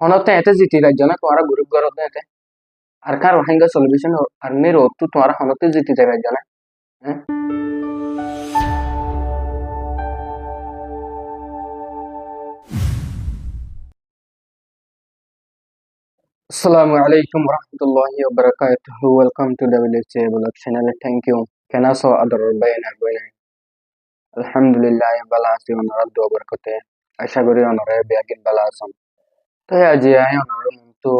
honota ete ziti rajana twara group garot ete arkan rohingya solution army ro tu twara honote ziti rajana eh Assalamu alaikum warahmatullahi wabarakatuh. Welcome to WHA Vlog channel. Thank you. Can I saw other bayna bayna. Alhamdulillah balasi onaraddu wabarakatuh. Aisha gori onore biagin balasam. তো আজি I অনর তো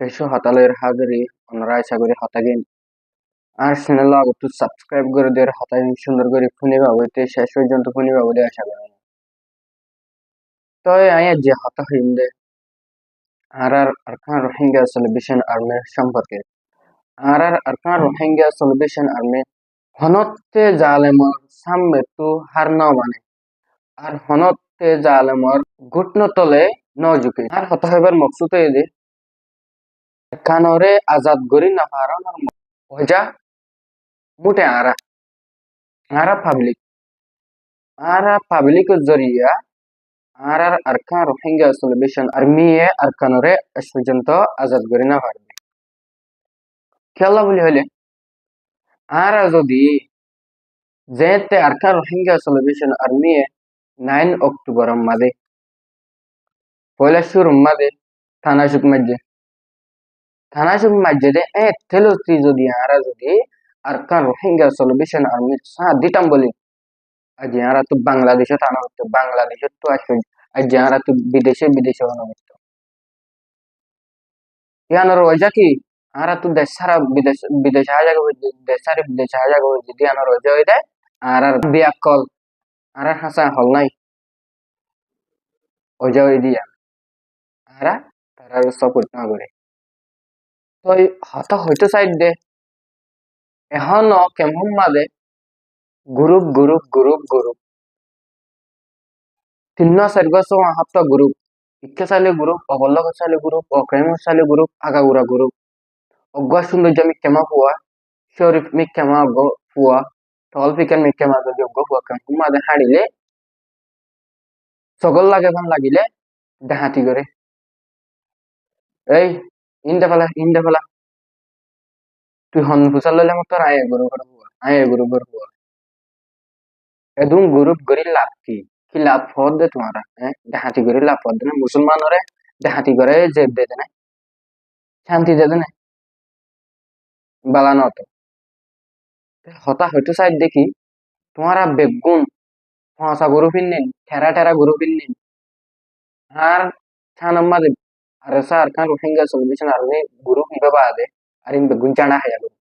কেশো হতালের হাজারি অনরা আশা করি হতাগিন আর channel আগত subscribe করে দের হতাগিন সুন্দর করে ফোনে বাবুতে শেষ পর্যন্ত ফোনে বাবুতে আশা করি তো আই যে হতা হইন্দে আর আরকান রোহিঙ্গা সেলিব্রেশন আর্মি সম্পর্কে আর আরকান রোহিঙ্গা সেলিব্রেশন আর্মি হনতে জালেমর সামনে তো হার না মানে আর হনতে জালেমর ঘুটনো তলে নজুকে আর হতা হইবার মকসুদ এই যে কানরে আজাদ গরি না পারানোর ওজা মুটে आरा पब्लिक जरिया आर अरकान रोहिंग्या सेलिब्रेशन आर्मी अरकानरे पर्यন্ত आजाद गरि ना पारबे খেলা বলি হলে আর যদি যেতে Arakan Rohingya salvation army 9 October মাদে পয়লা শুরু মাদে থানাশুক মসজিদে তেলতি যদি আরা যদি আরকান রোহিঙ্গা সেলিব্রেশন আর্মি সাথ দিতাম বলি আজ যারা তো বাংলাদেশে থানা হতো বাংলাদেশে তো আসলে আজ যারা তো বিদেশে হনো হতো ইয়ানোর ওজা কি আরা তো দেশ সারা বিদেশ হাজা গো দেশ সারা বিদেশ হাজা গো যদি ইয়ানোর ওজা হই দেয় আর বিয়া কল আর হাসা হল নাই ওজা হই দিয়া আরা তারা সাপোর্ট না করে তো হতা হইতো সাইড দে এখন কেমন মাদে গ্রুপ 3 4 হাত্তা গ্রুপ ইচ্ছা চাইলে গ্রুপ অবল্লভ চাইলে গ্রুপ অক্রেম চাইলে গ্রুপ আগাগুড়া গ্রুপ অজ্ঞা সৌন্দর্য মিকেমা পুয়া শরীফ মিকেমা অজ্ঞ পুয়া টল ফিকেন মিকেমা যদি অজ্ঞ পুয়া কেমন মাদে হাড়িলে সকল লাগে ভান লাগিলে ডাহাতি করে এই ইন্দে ফেলা তুই হন ফুসাল লইলে মতো আয়ে গ্রুপ এদুম গ্রুপ গরি লাভ কি লাভ ফদ দে তোমারা ডাহাতি করে লাভ ফদ দে না মুসলমান রে ডাহাতি করে জেব দে দেনে শান্তি দে দেনে বালানো তো হতা হয়তো সাইড দেখি তোমারা বেগুন ফসা গরু ফিন্নেন ঠেরা গরু ফিন্নেন আর ছানাম মাদে আর সার কান রোহিঙ্গা সেলিব্রেশন আর্মি গরু হিবা বাদে আর ইন বেগুন চানা হায়া গরু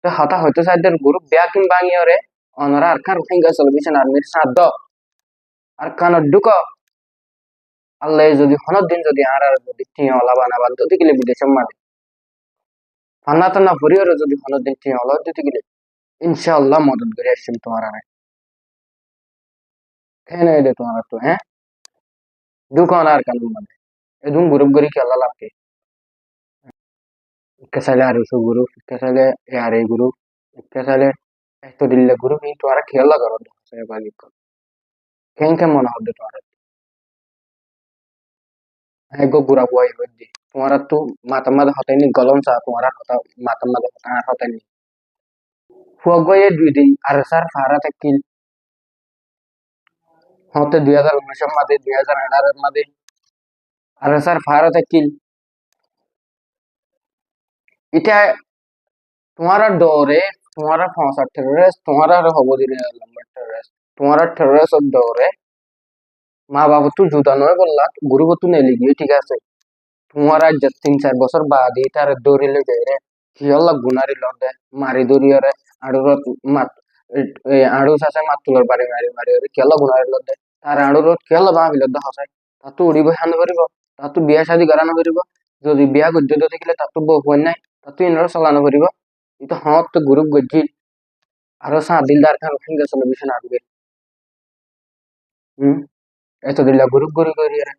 তো হতা হয়তো সাইড দের গরু ব্যাকিং বাঙিয়ে রে অনরা আর কান রোহিঙ্গা সেলিব্রেশন আর্মির সাদ আর কান ঢুক আল্লাহ যদি হনর দিন যদি আর যদি টিয়া ওলা বানাবান তো দিলে বিদেশে মারে ফান্না টান্না ভরিও যদি হনর দিন টিয়া ওলা দিতে গেলে ইনশাআল্লাহ মদত করে আসছেন তোমার আর খেয়ে দে তোমার তো দুকান আর কান মানে এদুম গ্রুপ গরি খেলা লাগকে ইক্কাসালে আর সব গ্রুপ ইক্কাসালে আর এই গ্রুপ ইক্কাসালে এত দিল্লে গ্রুপ ই তোমার খেলা করো সে বালি কর কেন মনে হবে তোমার গো গুড়া বয় হইদি তোমার তো মাথা মাথা হতাইনি গলম চা তোমার হতা মাথা মাথা হতাইনি ফুয়াগয়ে 2 দিন আর স্যার ফারা থাকিল হতে 2019 মাদে 2018 মাদে আর স্যার ফারা থাকিল এটা তোমার ডরে তোমার ফসা টেররিস্ট তোমার হব দিলে লম্বা টেররিস্ট তোমার টেররিস্ট ডরে মা বাবা তো জুতা নয় বললা গুরু তো নেলি গিয়ে ঠিক আছে তোমার আজ 3 4 বছর বাদে তার দৌড়িলে যাই রে হিয়ল্লা গুনারি লড়ে মারি দৌড়িয়ে রে আড়ুরত মাত আড়ু চাষে মাত তুলার মারি রে কেলা গুনারি লড়ে তার আড়ুরত কেলা বাঁ বিলদ হসাই তা তো উড়িব হান করিব তা তো বিয়া শাদি করানো করিব যদি বিয়া গজ্য দেখিলে তা তো বউ হয় নাই তা তো ইনর চালানো করিব itu hot to group gajil aro sa dildar kan hinga solution arbe eto dilla group gori ara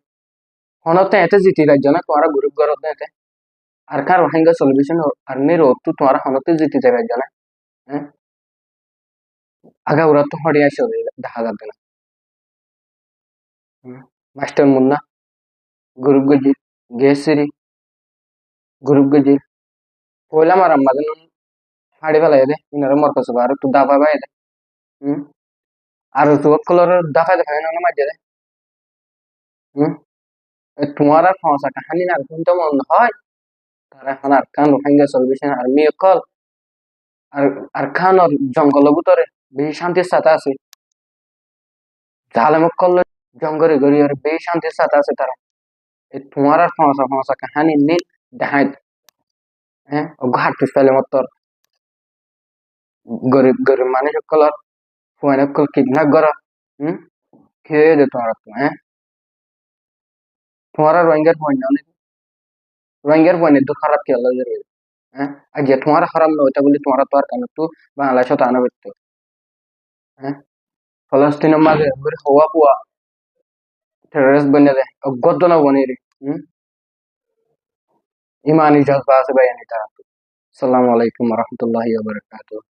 honote ete jiti rajana twara group garot ete ar kar hinga solution arme ro tu twara honote jiti rajana aga ura to hodi asho দেখা যাবে না master Munna group গজি গেছিরি group গজি কইলাম আর আমাদের হাড়ি ফেলাই দে ইনারে মর কাছে আর একটু দাবা বাই দে হুম আর তো কলর দাফা দেখা না মাঝে দে হুম তোমার আর সমস্যা কাহানি না কিন্তু মন হয় তারা এখন আর কান ভাঙ্গা চলবে আর মেয়ে কল আর আর খান আর জঙ্গলের ভিতরে বেশি শান্তির সাথে আছে জালেমক করলে জঙ্গলে গড়ি আর বেশি শান্তির সাথে আছে তারা এই তোমার আর সমস্যা সমস্যা কাহানি নীল দেখায় হ্যাঁ ও ঘাট ফেলে মত গরিব গরিব মানুষ সকল ফোন কল কিডন্যাপ করা হুম খেয়ে দে তোমার হ্যাঁ তোমার রোহিঙ্গার ফোন না রোহিঙ্গার ফোনে তো খারাপ কি আল্লাহ জরুরি হ্যাঁ আর যে তোমার খারাপ না ওইটা বলি তোমার তো আর কেন তো বাংলাদেশত আনা করতে হ্যাঁ ফলস্তিনের মাঝে হওয়া পুয়া টেররিস্ট বনে দেয় অজ্ঞত না বনে রে ইমানি জজবা আছে ভাই তারা আসসালামু আলাইকুম রহমতুল্লাহি ওয়া বারাকাতুহু